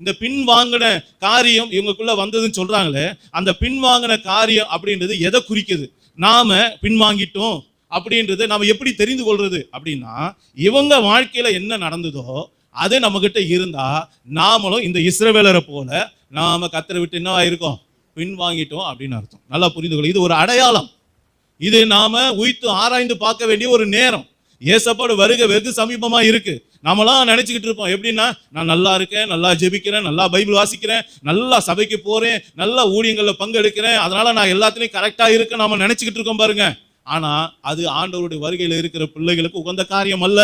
இந்த பின்வாங்கின காரியம் இவங்களுக்குள்ள வந்ததுன்னு சொல்றாங்களே, அந்த பின்வாங்கின காரியம் அப்படின்றது எதை குறிக்குது? நாம பின்வாங்கிட்டோம் அப்படின்றது நாம எப்படி தெரிந்து கொள்றது அப்படின்னா, இவங்க வாழ்க்கையில என்ன நடந்ததோ அது நம்ம கிட்ட இருந்தா நாமளும் இந்த இஸ்ரவேலரை போல நாம கர்த்தரை விட்டு என்ன ஆயிருக்கோம், பின்வாங்கிட்டோம் அப்படின்னு அர்த்தம். நல்லா புரிந்து கொள்ள, இது ஒரு அடையாளம். இது நாம உய்த்து ஆராய்ந்து பார்க்க வேண்டிய ஒரு நேரம். ஏசப்பாடு வருகை வெகு சமீபமா இருக்கு. நாமெல்லாம் நினைச்சுக்கிட்டு இருப்போம் எப்படின்னா, நான் நல்லா இருக்கேன், நல்லா ஜெபிக்கிறேன், நல்லா பைபிள் வாசிக்கிறேன், நல்லா சபைக்கு போறேன், நல்லா ஊழியங்கள்ல பங்கெடுக்கிறேன், அதனால நான் எல்லாத்துலயும் கரெக்டா இருக்கேன் நாம நினைச்சுக்கிட்டு இருக்கோம் பாருங்க. ஆனா அது ஆண்டவருடைய வருகையில இருக்கிற பிள்ளைகளுக்கு உகந்த காரியம் அல்ல.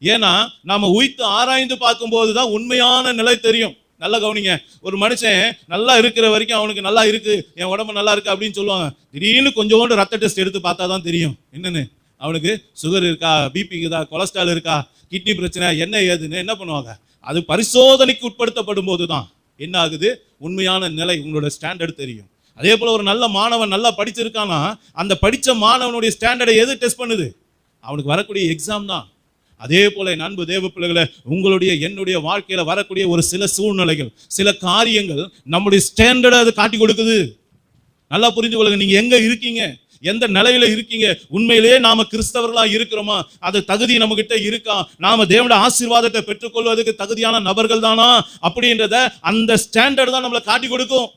ஏன்னா நாம உய்த்து ஆராய்ந்து பார்க்கும் போதுதான் உண்மையான நிலை தெரியும். நல்லா கவனிங்க. ஒரு மனுஷன் நல்லா இருக்கிற வரைக்கும் அவனுக்கு நல்லா இருக்கு, என் உடம்பு நல்லா இருக்கு அப்படின்னு சொல்லுவாங்க. திடீர்னு கொஞ்சோண்டு ரத்த டெஸ்ட் எடுத்து பார்த்தா தான் தெரியும் என்னன்னு, அவனுக்கு சுகர் இருக்கா, பிபி இருக்குதா, கொலஸ்ட்ரால் இருக்கா, கிட்னி பிரச்சனை என்ன ஏதுன்னு என்ன பண்ணுவாங்க. அது பரிசோதனைக்கு உட்படுத்தப்படும் போதுதான் என்ன ஆகுது, உண்மையான நிலை உங்களோட ஸ்டாண்டர்ட் தெரியும். அதே போல ஒரு நல்ல மாணவன் நல்லா படிச்சிருக்கானா, அந்த படிச்ச மாணவனுடைய ஸ்டாண்டர்டை எது டெஸ்ட் பண்ணுது? அவனுக்கு வரக்கூடிய எக்ஸாம் தான். அதே போல அன்பு தேவ பிள்ளைகளை, உங்களுடைய என்னுடைய வாழ்க்கையில வரக்கூடிய ஒரு சில சூழ்நிலைகள், சில காரியங்கள் நம்முடைய ஸ்டாண்டர்டை அது காட்டி கொடுக்குது. நல்லா புரிஞ்சு கொள்ளுங்க. நீங்க எங்க இருக்கீங்க, எந்த நிலையில இருக்கீங்க, உண்மையிலேயே நாம கிறிஸ்தவர்களா இருக்கிறோமா, அது தகுதி நம்ம கிட்ட இருக்கா, நாம தேவனுடைய ஆசீர்வாதத்தை பெற்றுக்கொள்வதற்கு தகுதியான நபர்கள் தானா அப்படின்றத அந்த ஸ்டாண்டர்ட் தான் நம்மளை காட்டி கொடுக்கும்.